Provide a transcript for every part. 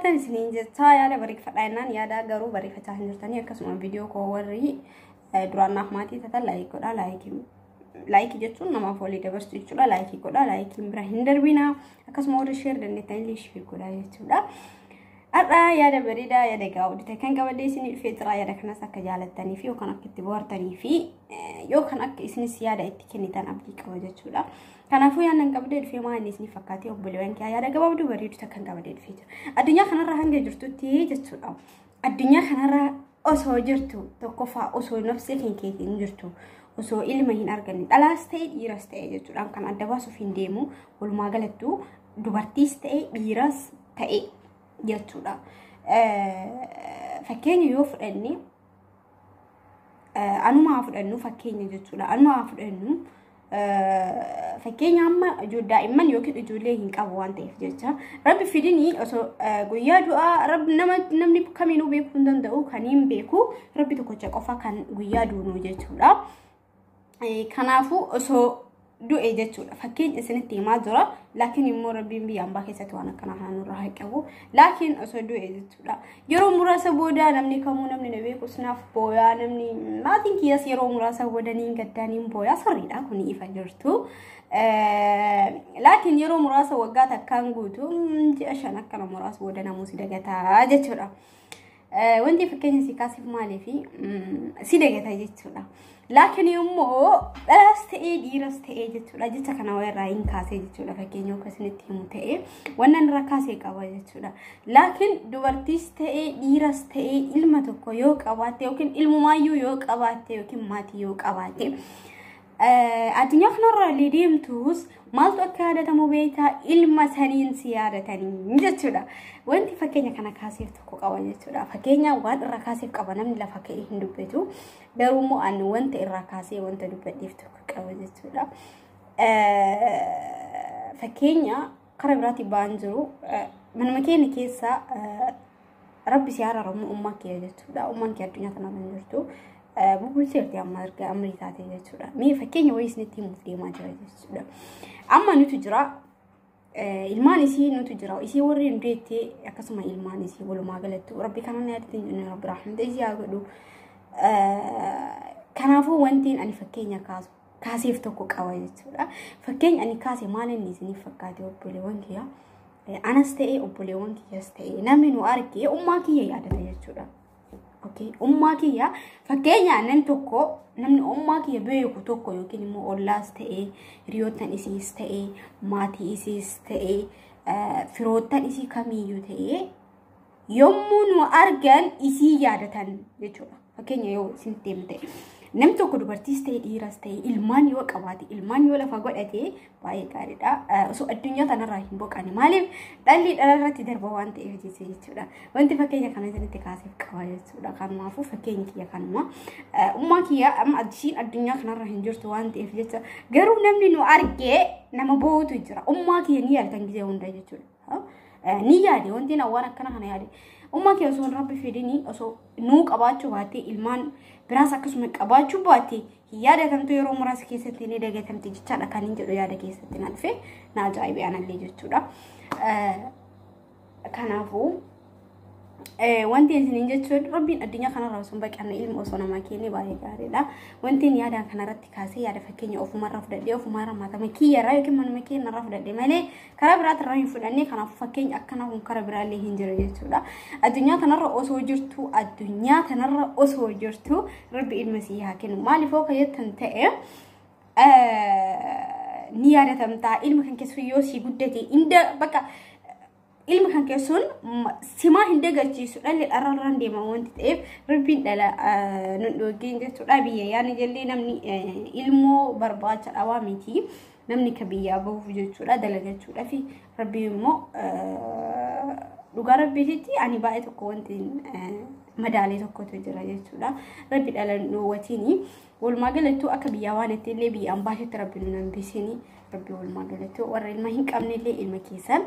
galatan isiniin jechaa yaada barreeffadhaanaan yaada garuu barreeffachaa hin jirtanii akkasuma viidiyoo koo warri duraanaaf maatii tatan laayikoodha laayikii jechuun namaaf walii dabarsu jechuudha laayikii godha laayikiin bira hin darbina akkasuma warri sheer dandeettan illee sheer godha jechuudha. Arra yaada bareedaa yaada gaawudite kan qabadee isin dhufee jira yaada kanas akka jaalattanii fi yookaan akka itti bohaartanii fi yookaan akka isinis yaada itti kennitan abdii qaba jechuudha. Kanaafuu yaadaan qabadee dhufee maal isin fakkaatee obboleewwan kee yaada gabaabduu bareedu kan qabadee dhufee jira. Addunyaa kanarra hanga jirtutti jechuudha. Addunyaa kanarra osoo jirtu tokkoffaa osoo nafsi keetiin jirtu osoo ilma hin arganne dhalaas ta'e dhiiras ta'e jechuudha. Kan adda baasuuf hin deemu walumaa galattuu dubartiis ta'e dhiiras ta'e jechuudha. Fakkeenya yoo fudhanne anumaa fudhannu fakkeenya jechuudha. Anumaa fudhannu fakkeenya amma daa'imman yookiin ijoollee hin qabu waan ta'eef jecha rabbi fidini osoo guyyaa du'aa rabbi namni kamiinuu beekuu hin danda'u kan hin beeku rabbi tokkocha qofa kan guyyaa duunu jechuudha. Kanaafuu osoo du'e jechuudha. Fakkeenya isinitti himaa jira. Laakiin immoo rabbiin biyya ambaa keessatti waan akkana kana nurraa haqqabu. Laakiin osoo du'e jechuudha. Yeroo muraasa booda namni kamuu namni na beeku sinaaf booyaa namni maatiin kiyyas yeroo muraasa booda niin gaddaniin booyaa sirriidha kun ifa jirtu. Laakiin yeroo muraasa waggaa takkaan guutu ji'a shan akkana muraasa booda namuu si dagataa jechuudha. Wanti fakkeenya si kaasiif maaliifi si dagata jechuudha. Laakiin immoo dhalaas ta'e dhiiras ta'e jechuudha. Jecha kana irraa hin kaasee jechuudha. Fakkeenya akkasinitti himu ta'e wannan irraa kaasee qaba jechuudha. Laakiin dubartiis ta'e dhiiras ta'e ilma tokko yoo qabaatte yookiin ilmumaayyuu yoo qabaatte yookiin maatii yoo qabaatte addunyaa kanarra illee deemtus maaltu akka yaadatamu beektaa ilma saniin si yaadatanii jechuudha. Wanti fakkeenya kana kaaseef tokko qaba jechuudha. Fakkeenya waan irraa kaaseef qaba namni lafa ka'ee hin dubbatu. Garuu immoo ani wanta irraa kaasee wanta dubbadheef tokko qaba jechuudha. Fakkeenya karaa biraatti ba'an jiru manuma keenya keessa rabbi si araaramu ummaa kee jechuudha. Ummaan kee addunyaa kanarra hin jirtu. Bubbulcheerti amma erga amrii taate jechuudha. Mee fakkeenya wayii isinitti himuuf deemaa jira jechuudha. Amma nuti jira ilmaan isii nuti jira isii warri hundeettee akkasuma ilmaan isii walumaa galattu rabbi kanaan yaadatin inni rabbi rahmata isii haa godhu. Kanaafuu wantiin ani fakkeenya kaaseef tokko qaba jechuudha. Fakkeenya ani kaase maal inni isiniif fakkaate obboleewwan kiyya anas ta'e obboleewwan kiyyas ta'e namni nu argee ummaa kiyya yaadata jechuudha. Okay, ummaa kiyya fakkeenya namni ummaa kiyya beeku tokko yookiin immoo ollaas ta'e hiriyoottan isiis ta'e maatii isiis ta'e firoottan isii kamiyyuu ta'e yommuu nu argan isii yaadatan jechuudha. Fakkeenya yoo isinitti himu ta'e namni tokko dubartiis ta'e dhiiras ta'e ilmaan yoo qabaate ilmaan yoo lafa godhate baay'ee gaariidha. Osoo addunyaa kanarraa hin boqane maaliif dhalli dhalarratti darba waan ta'eef jechuudha. Wanti fakkeenya kana isinitti kaaseef qaba jechuudha. Kanaafuu fakkeenya kiyya kanuma ummaa kiyya amma ishiin addunyaa kanarra hin jirtu waan ta'eef jecha garuu namni nu argee nama boo'utu jira. Ummaa kiyya ni yaadatan gisee hunda jechuudha. Ni yaade wanti waan akkana kana yaade. Ummaa kiyya osoo rabbi fedhini osoo nuu qabaachuu baate ilmaan biraas akkasuma qabaachuu baate yaadatamtu yeroo muraasa keessatti ni dagatamti jechaadha kan hin jedhu yaada keessatti na dhufe na ajaa'ibe anallee jechuudha. Kanaafuu wanti isiniin jechuun rabbiin addunyaa kanarraa osoo baqanne ilma osoo namaa kenne baay'ee gaariidha. Wanti yaadaan kanarratti kaasee yaada fakkeenya ofumarraa fudhadhee ofumarraa matame kiyyarraa yookiin manuma keenyarraa fudhadhee malee karaa biraatirraa hin fudhanne kanaafuu fakkeenya akkana kun karaa biraallee hin jiru jechuudha. Addunyaa kanarra osoo jirtu rabbi ilma sii haa kennu. Maaliif oo kayyattan ta'e ni yaadatamtaa ilma kan keessu yoo sii guddate inda bakka ilma kan keessuun simaa hin dagachiisu dhalli dharraan deema wanti ta'eef rabbiin dhala nun dhoggeen jechuudha. Biyya yaani jallee namni ilmoo barbaacha dhabaa miti namni ka biyyaa bahuuf jechuudha dalagachuudha fi rabbi immoo dhugaa rabbiitti ani baay'ee tokko wanti madaalee tokkotu jira jechuudha. Rabbi dhala dhoowwatini walumaa galattuu akka biyyaa waan itti illee biyyaan baashetti rabbi nu hambisini rabbi walumaa galattuu warra ilma hin qabne illee ilma keessan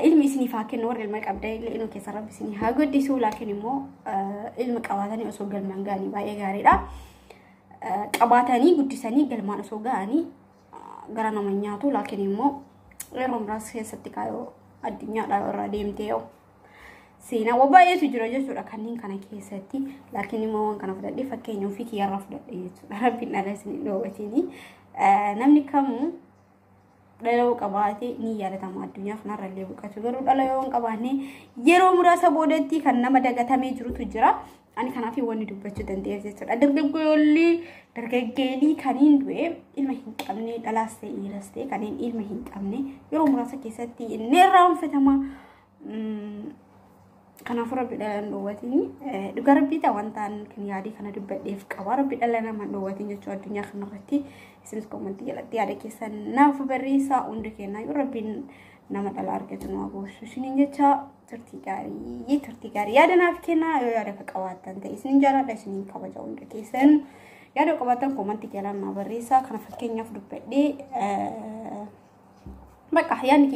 ilmi isiniif haa kennu warra ilma qabdan illee ilma keessa rabbi isinii haa guddisu. Laakiin immoo ilma qabaatanii osoo galmaan ga'anii baay'ee gaariidha. Qabaatanii guddisanii galmaan osoo ga'anii gara nama nyaatu. Laakiin immoo yeroo muraasa keessatti kaayoo addunyaadhaa irraa deemtee seenaa wabaayee jira jechuudha kanneen kana keessatti laakiin immoo waan kana fudhadhee fakkeenya ofii kiyyarraa fudhadhee jechuudha rabbiin dhala isin dhoowwatini namni kamuu dhala qabaatee ni yaadatama addunyaa kanarrallee buqatu garuu dhala yoo qabaanne yeroo muraasa boodatti kan nama dagatamee jirutu jira ani kanaaf wanni dubbachuu dandeessa jechuudha dargaggeelii kaniin du'e ilma hin qabne dhalaas ta'e dhiiras ta'e kaniin ilma hin qabne yeroo muraasa keessatti inni irraanfatama kanaaf rabbi dhala dhoowwatini dhugaa rabbiidha wantaan kan yaadii kana dubbadheef qaba rabbi dhala nama dhoowwatin jechuudha addunyaa kanarratti isinis komantii jalatti yaada keessan naaf barreessaa hundi kennaa yoo rabbiin nama dhala argatu nu agooshu isiniin jecha turtii gaarii yaada naaf kennaa yoo yaada ka qabaattan ta'e isiniin jaaladha isiniin kabaja hundi keessan yaada qabaattan komantii jalaan naa barreessaa kana fakkeenyaaf dubbadhee bakka yaadni